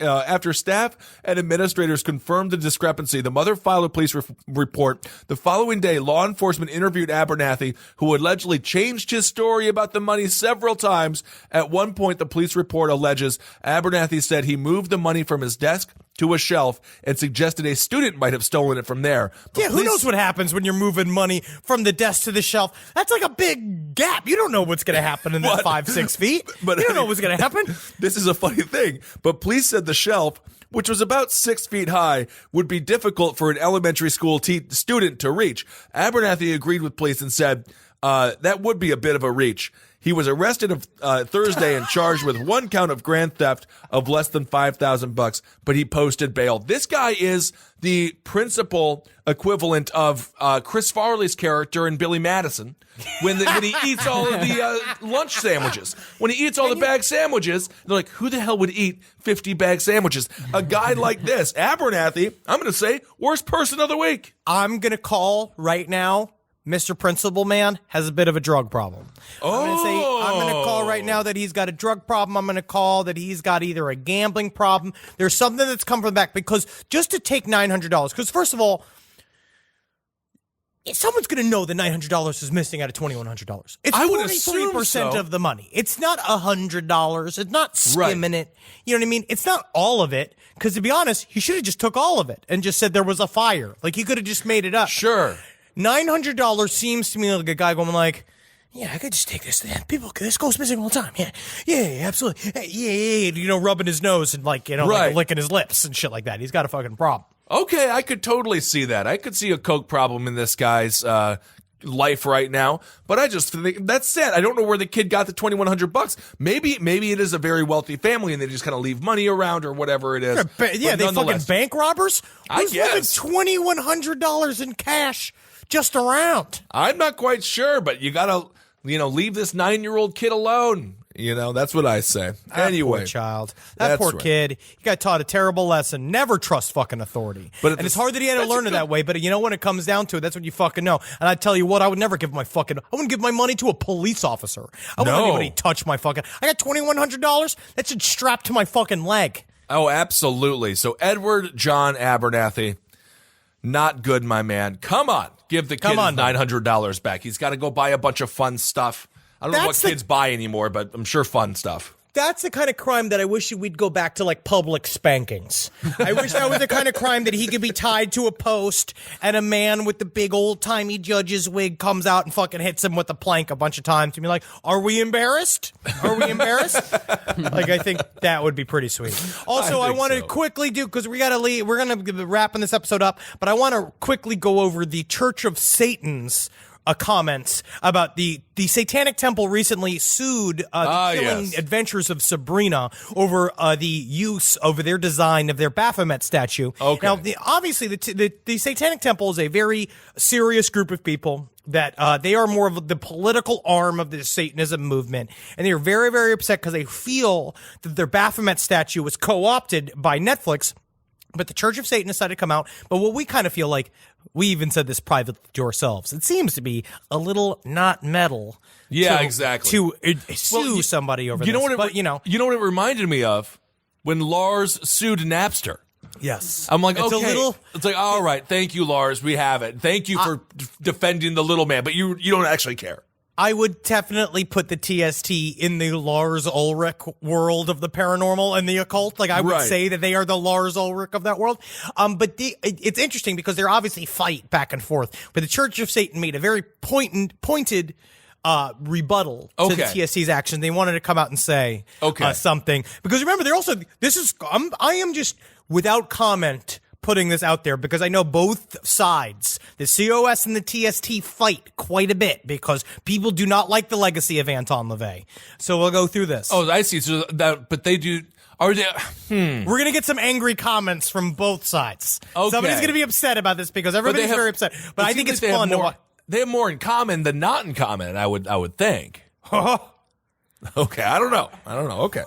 confirmed the discrepancy, the mother filed a police report. The following day, law enforcement interviewed Abernathy, who allegedly changed his story about the money several times. At one point, the police report alleges Abernathy said he moved the money from his desk to a shelf and suggested a student might have stolen it from there. But who knows what happens when you're moving money from the desk to the shelf? That's like a big gap. You don't know what's going to happen in that 5-6 feet. But you don't know what's going to happen. This is a funny thing. But police said the shelf which was about 6 feet high, would be difficult for an elementary school student to reach. Abernathy agreed with police and said that would be a bit of a reach. He was arrested Thursday and charged with 1 count of grand theft of less than $5,000, but he posted bail. This guy is the principal equivalent of Chris Farley's character in Billy Madison when he eats all of the lunch sandwiches. When he eats all the bag sandwiches, they're like, who the hell would eat 50 bag sandwiches? A guy like this, Abernathy, I'm going to say, worst person of the week. I'm going to call right now. Mr. Principal Man has a bit of a drug problem. I'm going to call right now that he's got a drug problem. I'm going to call that he's got either a gambling problem. There's something that's come from the back, because just to take $900, because first of all, someone's going to know that $900 is missing out of $2,100. It's 43% of the money. It's not $100. It's not skimming it. You know what I mean? It's not all of it, because to be honest, he should have just took all of it and just said there was a fire. Like, he could have just made it up. Sure. $900 seems to me like a guy going like, yeah, I could just take this. This goes missing all the time. Yeah, absolutely. Yeah, rubbing his nose and like licking his lips and shit like that. He's got a fucking problem. Okay, I could totally see that. I could see a coke problem in this guy's life right now. But I just think that's sad. I don't know where the kid got the $2,100. Maybe it is a very wealthy family and they just kind of leave money around or whatever it is. Yeah, they fucking bank robbers. Who's guess $2,100 in cash just around? I'm not quite sure, but you gotta, leave this 9-year-old kid alone. That's what I say. Anyway, poor child. That poor kid. He got taught a terrible lesson. Never trust fucking authority. And it's hard that he had to learn it that way, but when it comes down to it, that's what you fucking know. And I tell you what, I would never give I wouldn't give my money to a police officer. I wouldn't let anybody touch my fucking, I got $2,100. That should strap to my fucking leg. Oh, absolutely. So Edward John Abernathy, not good, my man. Come on. Give the kid his $900 back. He's got to go buy a bunch of fun stuff. I don't know what kids buy anymore, but I'm sure fun stuff. That's the kind of crime that I wish we'd go back to, like public spankings. I wish that was the kind of crime that he could be tied to a post and a man with the big old-timey judge's wig comes out and fucking hits him with a plank a bunch of times to be like, are we embarrassed? Are we embarrassed? Like, I think that would be pretty sweet. Also, I want to quickly do, because we got to leave, we're going to be wrapping this episode up, but I want to quickly go over the Church of Satan's comments about the Satanic Temple recently sued the killing adventures of Sabrina over the use of their design of their Baphomet statue. Okay. Now, obviously, the Satanic Temple is a very serious group of people that they are more of the political arm of the Satanism movement, and they are very, very upset because they feel that their Baphomet statue was co-opted by Netflix. But the Church of Satan decided to come out. But what we kind of feel like, we even said this privately to ourselves, it seems to be a little not metal. Yeah, exactly. To sue somebody over this. You know what it reminded me of? When Lars sued Napster. Yes. I'm like, okay. It's like, all right, thank you, Lars. We have it. Thank you for defending the little man. But you don't actually care. I would definitely put the TST in the Lars Ulrich world of the paranormal and the occult. Like, I would say that they are the Lars Ulrich of that world. But it's interesting because they're obviously fight back and forth. But the Church of Satan made a very pointed rebuttal to the TST's action. They wanted to come out and say something. Because remember, they're also, I am just without comment putting this out there because I know both sides, the COS and the TST, fight quite a bit because people do not like the legacy of Anton LaVey. So we'll go through this. Oh, I see. So but they do. Are they? We're gonna get some angry comments from both sides. Okay. Somebody's gonna be upset about this because everybody's very upset. But I think it's fun to watch. They have more in common than not in common. I would think. Okay, I don't know. Okay.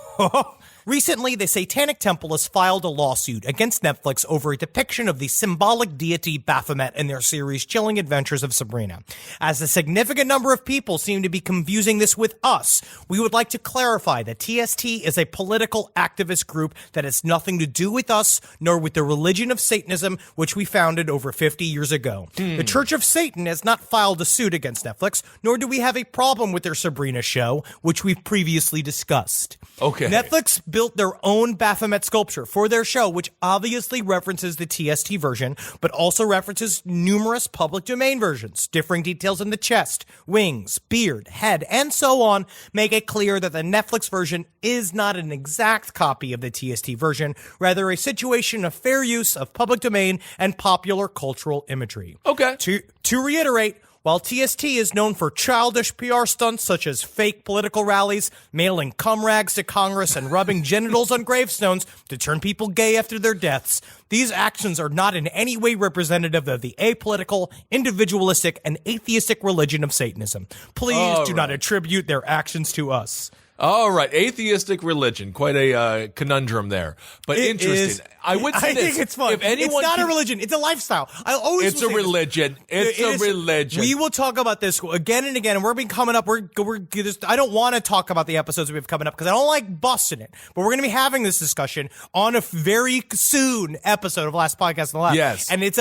Recently, the Satanic Temple has filed a lawsuit against Netflix over a depiction of the symbolic deity Baphomet in their series Chilling Adventures of Sabrina. As a significant number of people seem to be confusing this with us, we would like to clarify that TST is a political activist group that has nothing to do with us, nor with the religion of Satanism, which we founded over 50 years ago. The Church of Satan has not filed a suit against Netflix, nor do we have a problem with their Sabrina show, which we've previously discussed. Okay. Netflix built their own Baphomet sculpture for their show, which obviously references the TST version, but also references numerous public domain versions. Differing details in the chest, wings, beard, head, and so on make it clear that the Netflix version is not an exact copy of the TST version, rather a situation of fair use of public domain and popular cultural imagery. Okay. To reiterate, while TST is known for childish PR stunts such as fake political rallies, mailing cum rags to Congress, and rubbing genitals on gravestones to turn people gay after their deaths, these actions are not in any way representative of the apolitical, individualistic, and atheistic religion of Satanism. Please do not attribute their actions to us. All right, atheistic religion, quite a conundrum there, but interesting. I would say I think it's fun. It's not a religion; it's a lifestyle. It's a religion. It's a religion. We will talk about this again and again, and we're coming up. We're just, I don't want to talk about the episodes we have coming up because I don't like busting it. But we're going to be having this discussion on a very soon episode of Last Podcast on the Left. Yes, and it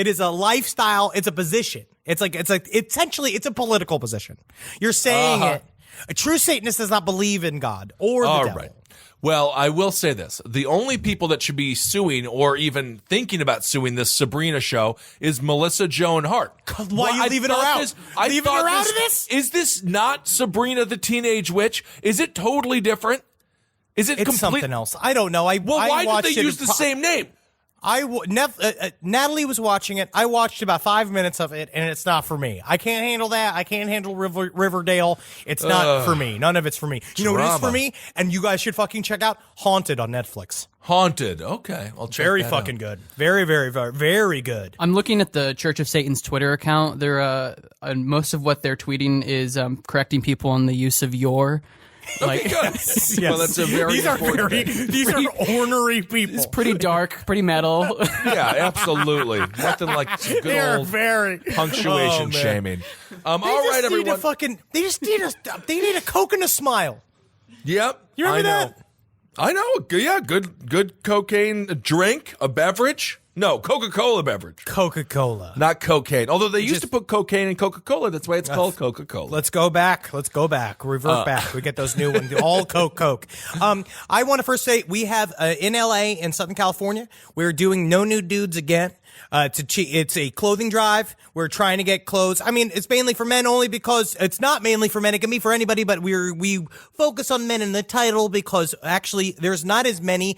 is a lifestyle. It's a position. It's essentially it's a political position. You're saying it. A true Satanist does not believe in God or the devil. Right. Well, I will say this. The only people that should be suing or even thinking about suing this Sabrina show is Melissa Joan Hart. Why are you leaving her out? Leaving her out of this? Is this not Sabrina the Teenage Witch? Is it totally different? Is it something else? I don't know. Why did they use the same name? Natalie was watching it. I watched about 5 minutes of it, and it's not for me. I can't handle that. I can't handle Riverdale. It's not for me. None of it's for me. You know what is for me? And you guys should fucking check out Haunted on Netflix. Haunted. Okay. I'll check Very that fucking out. Good. Very, very, very, very good. I'm looking at the Church of Satan's Twitter account. They're most of what they're tweeting is correcting people on the use of your. Okay, good. Yes. Well, that's a very important thing. These are ornery people. It's pretty dark, pretty metal. Yeah, absolutely. Nothing like some good old punctuation shaming. All right, everyone. They need a Coke and a smile. Yep. You remember that? I know. Yeah, good cocaine drink, a beverage. No, Coca-Cola beverage. Coca-Cola. Not cocaine. Although they used to put cocaine in Coca-Cola. That's why it's called Coca-Cola. Let's go back. Revert back. We get those new ones. All Coke. I want to first say we have in LA in Southern California, we're doing No Nude Dudes again. It's a clothing drive. We're trying to get clothes. I mean, it's mainly for men only because it's not mainly for men. It can be for anybody, but we focus on men in the title because actually there's not as many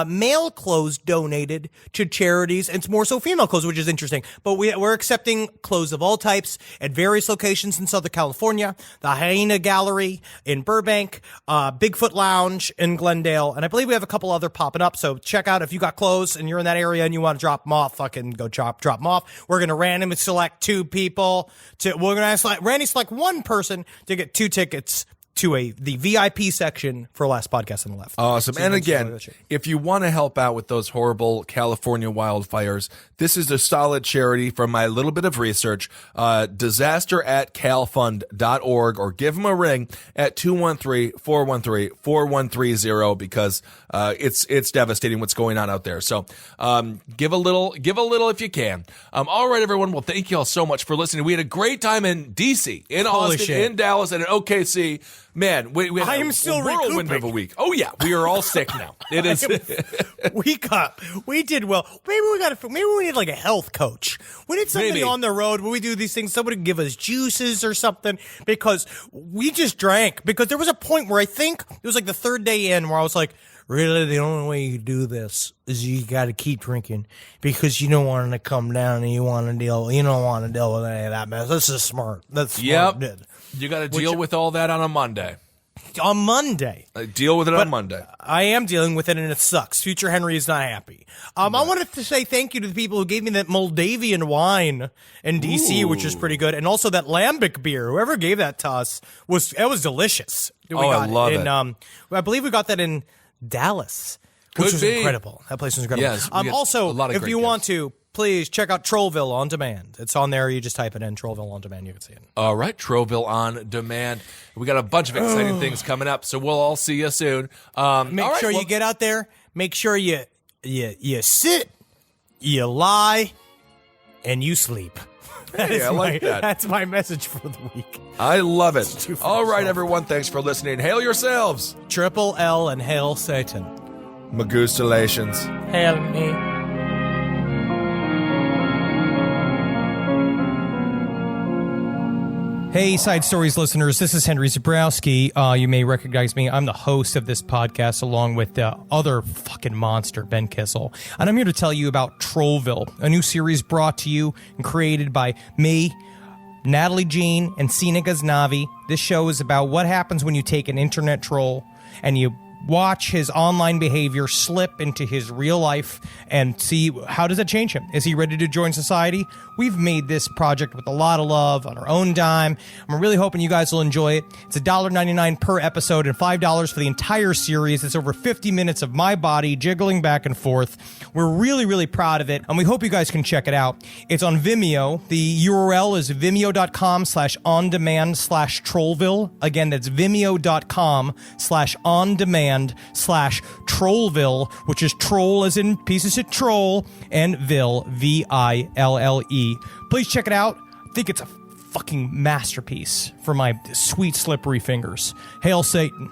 male clothes donated to charities. It's more so female clothes, which is interesting. But we're accepting clothes of all types at various locations in Southern California. The Hyena Gallery in Burbank, Bigfoot Lounge in Glendale, and I believe we have a couple other popping up. So check out if you got clothes and you're in that area and you want to drop them off, fucking go drop them off. We're going to randomly select 2 people. We're going to randomly select 1 person to get 2 tickets to the VIP section for Last Podcast on the Left. Awesome. So and again, if you want to help out with those horrible California wildfires, this is a solid charity from my little bit of research, disaster@calfund.org, or give them a ring at 213-413-4130 because it's devastating what's going on out there. So give a little if you can. All right, everyone. Well, thank you all so much for listening. We had a great time in D.C., in Austin, in Dallas, and in OKC. Man, we had I am still whirlwind of a week. Oh yeah, we are all sick now. It is. we did well. Maybe we need like a health coach. We need somebody on the road when we do these things. Somebody can give us juices or something because we just drank. Because there was a point where I think it was like the 3rd day in where I was like, really, the only way you do this is you got to keep drinking because you don't want to come down and you don't want to deal with any of that mess. This is smart. That's smart. Yep. You got to deal with all that on a Monday. On Monday. Deal with it on Monday. I am dealing with it, and it sucks. Future Henry is not happy. I wanted to say thank you to the people who gave me that Moldavian wine in D.C., which is pretty good, and also that lambic beer. Whoever gave that to us was delicious. I love it. I believe we got that in Dallas, which was incredible. That place was incredible. Yes, also, if you want to, please check out Trollville On Demand. It's on there. You just type it in, Trollville On Demand. You can see it. All right, Trollville On Demand. We got a bunch of exciting things coming up, so we'll all see you soon. Make sure you get out there. Make sure you sit, you lie, and you sleep. Hey, I like that. That's my message for the week. I love it. too for All right, yourself. everyone. Thanks for listening. Hail yourselves. Triple L and hail Satan. Magustalations. Hail me. Hey, Side Stories listeners, this is Henry Zabrowski. You may recognize me. I'm the host of this podcast along with the other fucking monster, Ben Kissel. And I'm here to tell you about Trollville, a new series brought to you and created by me, Natalie Jean, and Sina Ghaznavi. This show is about what happens when you take an internet troll and you watch his online behavior slip into his real life and see how does that change him. Is he ready to join society? We've made this project with a lot of love on our own dime. I'm really hoping you guys will enjoy it. It's $1.99 per episode and $5 for the entire series. It's over 50 minutes of my body jiggling back and forth. We're really, really proud of it, and we hope you guys can check it out. It's on Vimeo. The URL is vimeo.com/on-demand/Trollville. Again, that's vimeo.com/on-demand/Trollville, which is troll as in pieces of troll, and Ville, Ville. Please check it out. I think it's a fucking masterpiece for my sweet, slippery fingers. Hail Satan.